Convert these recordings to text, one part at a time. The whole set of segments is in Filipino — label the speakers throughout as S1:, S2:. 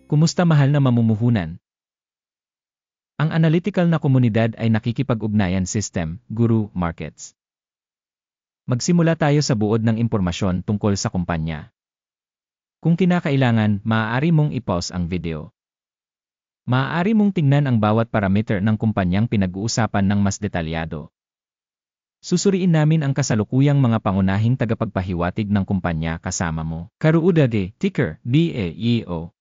S1: Kumusta mahal na mamumuhunan? Ang analytical na komunidad ay nakikipag-ugnayan system, Guru Markets. Magsimula tayo sa buod ng impormasyon tungkol sa kumpanya. Kung kinakailangan, maaari mong i-pause ang video. Maaari mong tingnan ang bawat parameter ng kumpanyang pinag-uusapan ng mas detalyado. Susuriin namin ang kasalukuyang mga pangunahing tagapagpahiwatig ng kumpanya kasama mo. Karuudade, ticker, BAEO.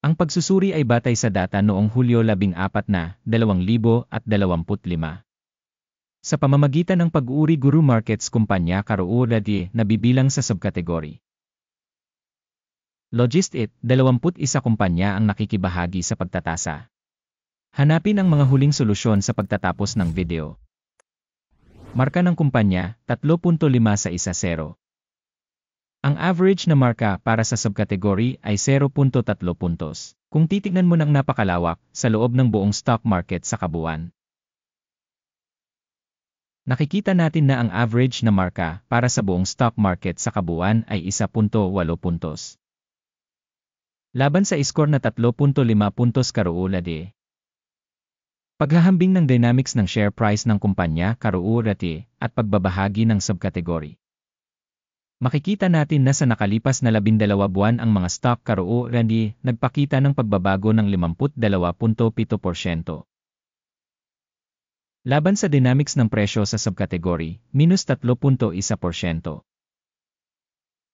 S1: Ang pagsusuri ay batay sa data noong Hulyo 14 na, 2025. Sa pamamagitan ng pag-uuri Guru Markets kumpanya Karuudade na bibilang sa subkategory. Logistit, 21 kumpanya ang nakikibahagi sa pagtatasa. Hanapin ang mga huling solusyon sa pagtatapos ng video. Marka ng kumpanya, 3.5 sa 10. Ang average na marka para sa subkategory ay 0.3 puntos. Kung titignan mo ng napakalawak sa loob ng buong stock market sa kabuuan. Nakikita natin na ang average na marka para sa buong stock market sa kabuuan ay 1.8 puntos. Laban sa score na 3.5 puntos Karuudade. Paghahambing ng dynamics ng share price ng kumpanya Karuudade at pagbabahagi ng subkategory. Makikita natin na sa nakalipas na 12 buwan ang mga stock Karuudade nagpakita ng pagbabago ng 52.7%. Laban sa dynamics ng presyo sa subkategory, minus 3.1%.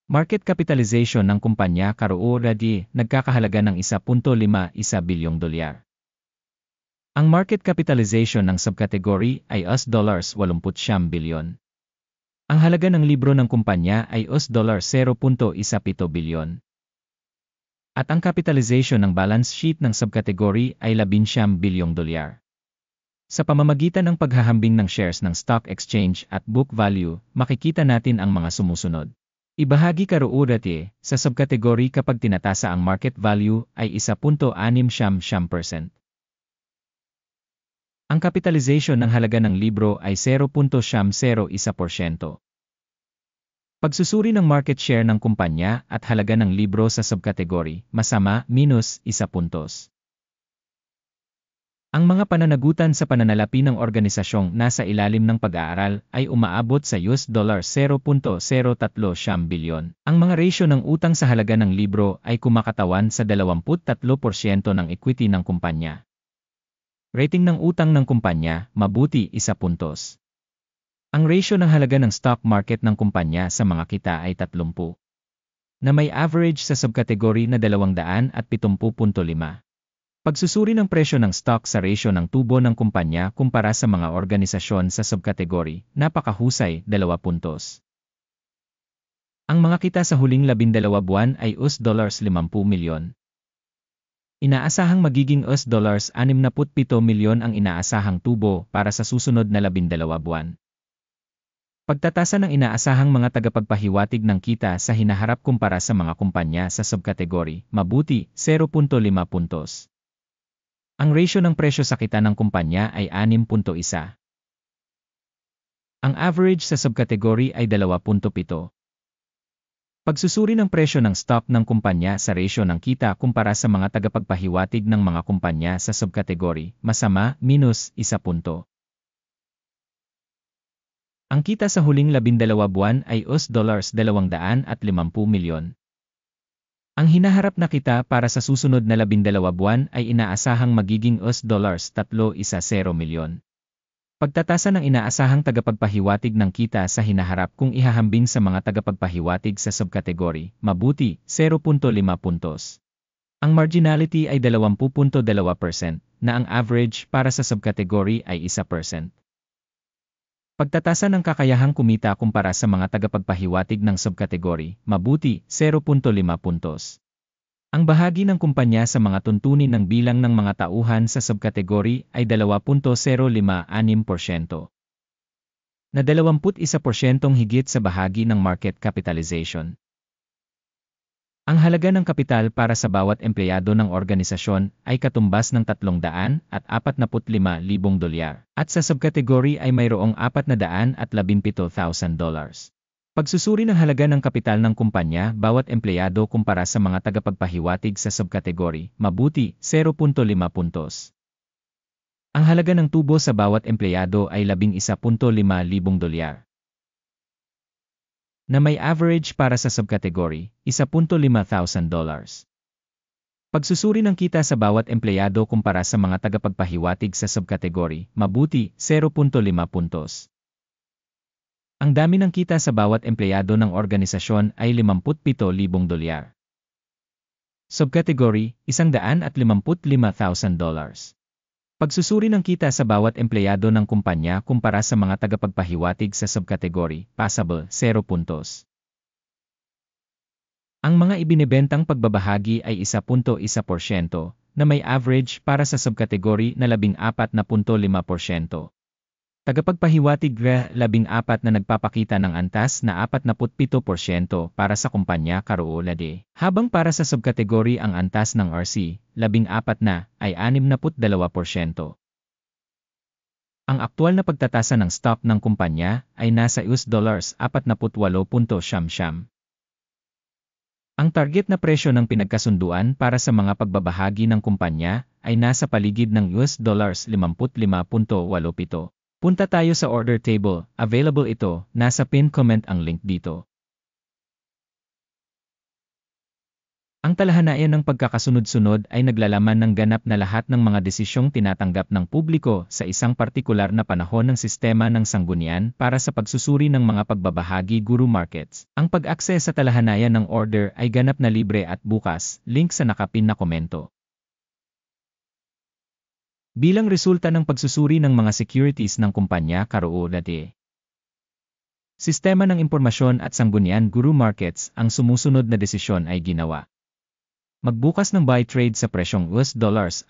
S1: Market capitalization ng kumpanya Karuudade nagkakahalaga ng 1.51 bilyong dolyar. Ang market capitalization ng subkategory ay $89 bilyon. Ang halaga ng libro ng kumpanya ay $0.17 bilyon. At ang capitalization ng balance sheet ng subkategory ay 19 bilyong dolyar. Sa pamamagitan ng paghahambing ng shares ng stock exchange at book value, makikita natin ang mga sumusunod. Ibahagi Karuudade sa subkategory kapag tinatasa ang market value ay 1.67%. Ang capitalization ng halaga ng libro ay 0.01%. Pagsusuri ng market share ng kumpanya at halaga ng libro sa subkategory, masama, minus 1 puntos. Ang mga pananagutan sa pananalapi ng organisasyong nasa ilalim ng pag-aaral ay umaabot sa $0.033 bilyon. Ang mga ratio ng utang sa halaga ng libro ay kumakatawan sa 23% ng equity ng kumpanya. Rating ng utang ng kumpanya, mabuti 1 puntos. Ang ratio ng halaga ng stock market ng kumpanya sa mga kita ay 30, na may average sa subkategory na 270.5. Pagsusuri ng presyo ng stock sa ratio ng tubo ng kumpanya kumpara sa mga organisasyon sa subkategory, napakahusay, 2 puntos. Ang mga kita sa huling 12 buwan ay $50 milyon. Inaasahang magiging $67 milyon ang inaasahang tubo para sa susunod na 12 buwan. Pagtatasa ng inaasahang mga tagapagpahiwatig ng kita sa hinaharap kumpara sa mga kumpanya sa subkategory, mabuti, 0.5 puntos. Ang ratio ng presyo sa kita ng kumpanya ay 6.1. Ang average sa subkategory ay 2.7. Pagsusuri ng presyo ng stock ng kumpanya sa ratio ng kita kumpara sa mga tagapagpahiwatig ng mga kumpanya sa subkategory, masama, minus 1 punto. Ang kita sa huling 12 buwan ay $250 milyon. Ang hinaharap na kita para sa susunod na 12 buwan ay inaasahang magiging $310 milyon. Pagtatasa ng inaasahang tagapagpahiwatig ng kita sa hinaharap kung ihahambing sa mga tagapagpahiwatig sa subkategory, mabuti, 0.5 puntos. Ang marginality ay 20.2% na ang average para sa subkategory ay 1%. Pagtatasa ng kakayahang kumita kumpara sa mga tagapagpahiwatig ng subkategory, mabuti, 0.5 puntos. Ang bahagi ng kumpanya sa mga tuntunin ng bilang ng mga tauhan sa subkategory ay 2.056%. Na 21% higit sa bahagi ng market capitalization. Ang halaga ng kapital para sa bawat empleyado ng organisasyon ay katumbas ng $345,000 at sa subkategory ay mayroong $417,000. Pagsusuri ng halaga ng kapital ng kumpanya bawat empleyado kumpara sa mga tagapagpahiwatig sa subkategory, mabuti, 0.5 puntos. Ang halaga ng tubo sa bawat empleyado ay 11.5 libong dolyar. Na may average para sa subkategory, 1.5 thousand dollars. Pagsusuri ng kita sa bawat empleyado kumpara sa mga tagapagpahiwatig sa subkategory, mabuti, 0.5 puntos. Ang dami ng kita sa bawat empleyado ng organisasyon ay 57,000 dolyar. Subkategory, 155,000 dollars. Pagsusuri ng kita sa bawat empleyado ng kumpanya kumpara sa mga tagapagpahiwatig sa subkategory, passable, 0 puntos. Ang mga ibinebentang pagbabahagi ay 1.1% na may average para sa subkategory na 14.5%. Tagapagpahiwatig 14 na nagpapakita ng antas na 47% para sa kumpanya karoolade, habang para sa subkategory ang antas ng RC, 14 na, ay 62%. Ang aktual na pagtatasa ng stock ng kumpanya ay nasa $48.70. Ang target na presyo ng pinagkasunduan para sa mga pagbabahagi ng kumpanya ay nasa paligid ng $55.87. Punta tayo sa order table, available ito, nasa pin comment ang link dito. Ang talahanayan ng pagkakasunod-sunod ay naglalaman ng ganap na lahat ng mga desisyong tinatanggap ng publiko sa isang partikular na panahon ng sistema ng sanggunian para sa pagsusuri ng mga pagbabahagi Guru Markets. Ang pag-access sa talahanayan ng order ay ganap na libre at bukas, link sa nakapin na komento. Bilang resulta ng pagsusuri ng mga securities ng kumpanya karoolade. Sistema ng impormasyon at sanggunian Guru Markets, ang sumusunod na desisyon ay ginawa. Magbukas ng buy trade sa presyong $40.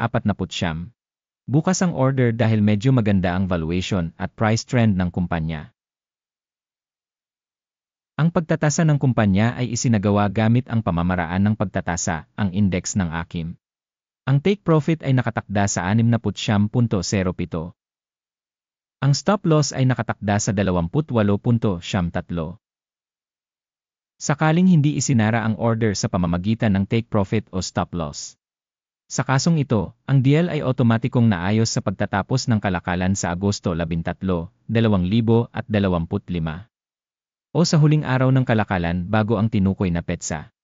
S1: Bukas ang order dahil medyo maganda ang valuation at price trend ng kumpanya. Ang pagtatasa ng kumpanya ay isinagawa gamit ang pamamaraan ng pagtatasa, ang index ng AKIM. Ang take profit ay nakatakda sa 60.07. Ang stop loss ay nakatakda sa 28.73. Sakaling hindi isinara ang order sa pamamagitan ng take profit o stop loss. Sa kasong ito, ang deal ay otomatikong naayos sa pagtatapos ng kalakalan sa Agosto 13, 2025 o sa huling araw ng kalakalan bago ang tinukoy na petsa.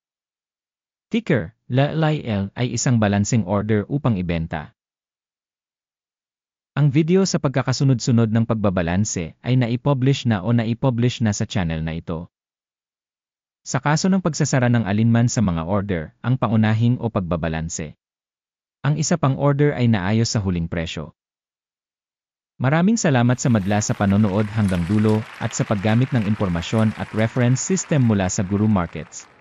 S1: Ticker, LIL ay isang balancing order upang ibenta. Ang video sa pagkakasunod-sunod ng pagbabalanse ay naipublish na sa channel na ito. Sa kaso ng pagsasara ng alinman sa mga order, ang pangunahing o pagbabalanse. Ang isa pang order ay naayos sa huling presyo. Maraming salamat sa madla sa panonood hanggang dulo at sa paggamit ng impormasyon at reference system mula sa Guru Markets.